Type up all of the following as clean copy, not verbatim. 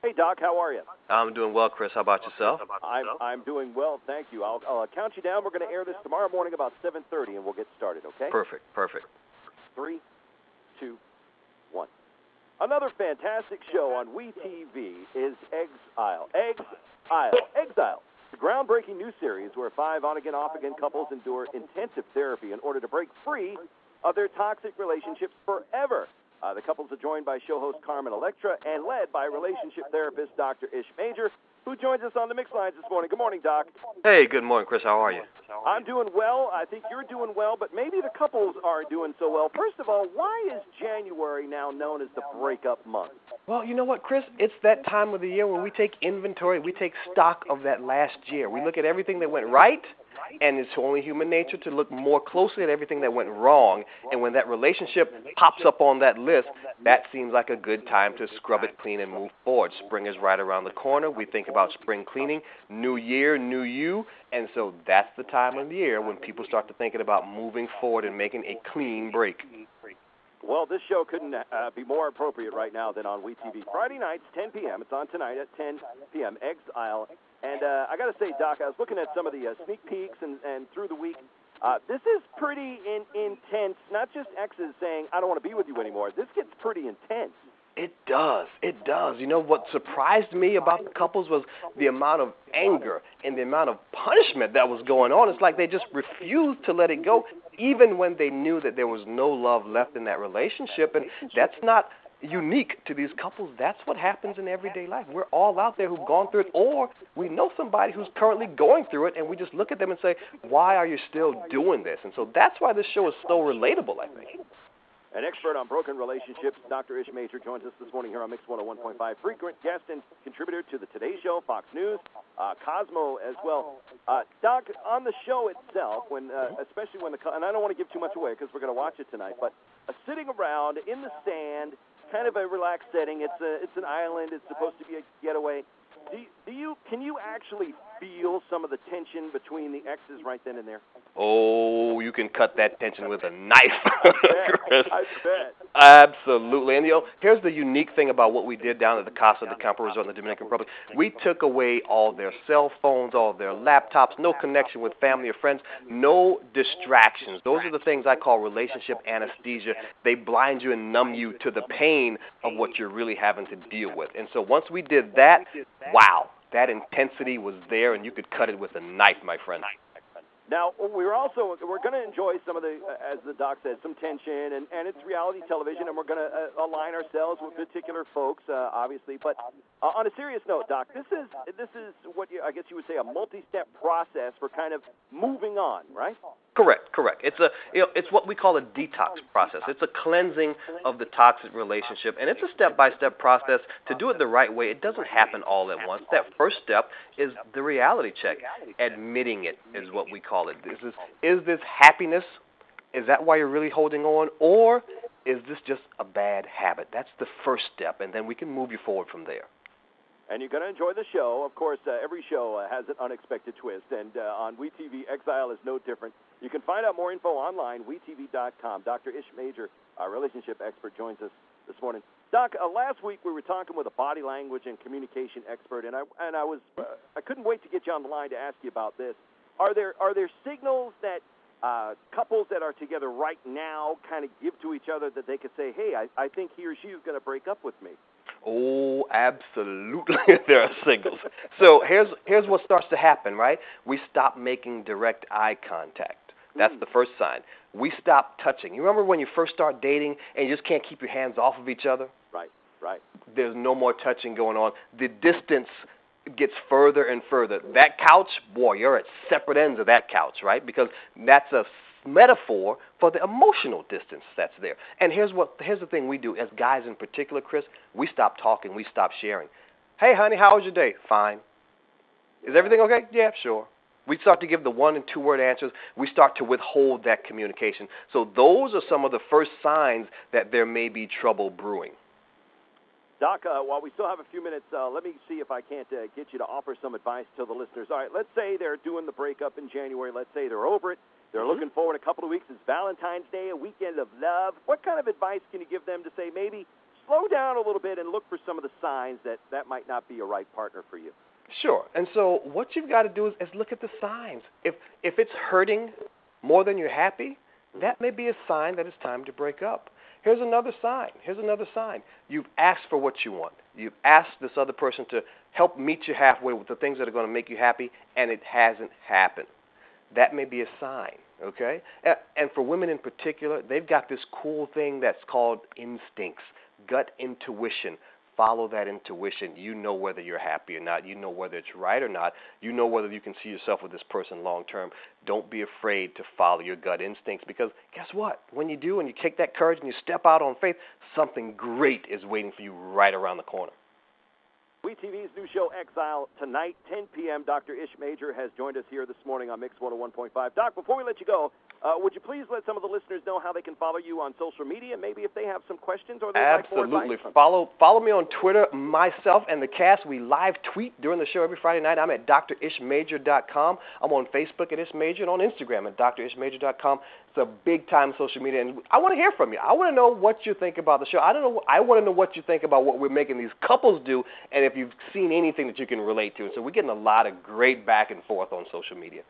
Hey, Doc, how are you? I'm doing well, Chris. How about yourself? I'm doing well, thank you. I'll count you down. We're going to air this tomorrow morning about 7:30, and we'll get started, okay? Perfect. 3, 2, 1. Another fantastic show on WeTV is Exile. Exile. The groundbreaking new series where 5 on-again, off-again couples endure intensive therapy in order to break free of their toxic relationships forever. The couples are joined by show host Carmen Electra and led by relationship therapist Dr. Ish Major, who joins us on the mix lines this morning. Good morning, Doc. Hey, good morning, Chris. How are you? I'm doing well. I think you're doing well, but maybe the couples aren't doing so well. First of all, why is January now known as the breakup month? Well, you know what, Chris? It's that time of the year where we take inventory, we take stock of that last year. We look at everything that went right, and it's only human nature to look more closely at everything that went wrong. And when that relationship pops up on that list, that seems like a good time to scrub it clean and move forward. Spring is right around the corner. We think about spring cleaning, new year, new you. And so that's the time of the year when people start to thinking about moving forward and making a clean break. Well, this show couldn't be more appropriate right now than on WeTV. Friday nights, 10 p.m. It's on tonight at 10 p.m. Exile. And I got to say, Doc, I was looking at some of the sneak peeks and through the week. This is pretty intense. Not just exes saying, I don't want to be with you anymore. This gets pretty intense. It does. You know, what surprised me about the couples was the amount of anger and the amount of punishment that was going on. It's like they just refused to let it go, even when they knew that there was no love left in that relationship. And that's not unique to these couples. That's what happens in everyday life. We're all out there who've gone through it, or we know somebody who's currently going through it, and we just look at them and say, why are you still doing this? And so that's why this show is so relatable, I think. An expert on broken relationships, Dr. Ish Major, joins us this morning here on Mix 101.5. Frequent guest and contributor to the Today Show, Fox News, Cosmo as well. Doc, on the show itself, especially when and I don't want to give too much away because we're going to watch it tonight, but sitting around in the sand, kind of a relaxed setting. It's an island. It's supposed to be a getaway. Can you actually feel some of the tension between the exes right then and there? Oh, you can cut that tension with a knife. I bet. Absolutely. And, here's the unique thing about what we did down at the Casa de Campo Resort in the Dominican Republic. We took away all their cell phones, all their laptops, no connection with family or friends, no distractions. Those are the things I call relationship anesthesia. They blind you and numb you to the pain of what you're really having to deal with. And so once we did that, wow, that intensity was there, and you could cut it with a knife, my friend. Now, we're going to enjoy some of the, as the doc said, some tension, and it's reality television, and we're going to align ourselves with particular folks, obviously. But on a serious note, Doc, this is what I guess you would say a multi-step process for kind of moving on, right? Correct. It's what we call a detox process. It's a cleansing of the toxic relationship, and it's a step-by-step process. To do it the right way, it doesn't happen all at once. That first step is the reality check. Admitting it is what we call it. Is this happiness? Is that why you're really holding on? Or is this just a bad habit? That's the first step, and then we can move you forward from there. And you're going to enjoy the show. Of course, every show has an unexpected twist, and on WeTV, Exile is no different. You can find out more info online, WeTV.com. Dr. Ish Major, our relationship expert, joins us this morning. Doc, last week we were talking with a body language and communication expert, and I couldn't wait to get you on the line to ask you about this. Are there signals that couples that are together right now kind of give to each other that they could say, hey, I think he or she is going to break up with me? Oh, absolutely, there are signals. So here's what starts to happen, right? We stop making direct eye contact. That's the first sign. We stop touching. You remember when you first start dating and you just can't keep your hands off of each other? Right. There's no more touching going on. The distance gets further and further. That couch, boy, you're at separate ends of that couch, right? Because that's a metaphor for the emotional distance that's there. And here's the thing we do as guys in particular, Chris. We stop talking. We stop sharing. Hey, honey, how was your day? Fine. Is everything okay? Yeah, sure. We start to give the 1- and 2-word answers. We start to withhold that communication. So those are some of the first signs that there may be trouble brewing. Doc, while we still have a few minutes, let me see if I can't get you to offer some advice to the listeners. All right, let's say they're doing the breakup in January. Let's say they're over it. They're looking forward a couple of weeks. It's Valentine's Day, a weekend of love. What kind of advice can you give them to say maybe slow down a little bit and look for some of the signs that might not be a right partner for you. Sure. And so what you've got to do is look at the signs. If it's hurting more than you're happy, that may be a sign that it's time to break up. Here's another sign. You've asked for what you want. You've asked this other person to help meet you halfway with the things that are going to make you happy, and it hasn't happened. That may be a sign, okay? And for women in particular, they've got this cool thing that's called instincts, gut intuition. Follow that intuition. You know whether you're happy or not. You know whether it's right or not. You know whether you can see yourself with this person long term. Don't be afraid to follow your gut instincts, because guess what? When you do and you take that courage and you step out on faith, something great is waiting for you right around the corner. WeTV's new show, Exile, tonight, 10 p.m. Dr. Ish Major has joined us here this morning on Mix 101.5. Doc, before we let you go, would you please let some of the listeners know how they can follow you on social media, maybe if they have some questions or they'd like more advice? Absolutely. Follow me on Twitter. Myself and the cast, we live tweet during the show every Friday night. I'm at drishmajor.com. I'm on Facebook at ishmajor and on Instagram at drishmajor.com. It's a big-time social media, and I want to hear from you. I want to know what you think about the show. I want to know what you think about what we're making these couples do, and if you've seen anything that you can relate to. So we're getting a lot of great back and forth on social media.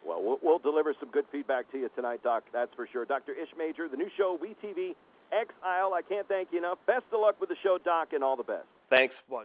Well, we'll deliver some good feedback to you tonight, Doc, that's for sure. Dr. Ish Major, the new show, WeTV, Exile. I can't thank you enough. Best of luck with the show, Doc, and all the best. Thanks much.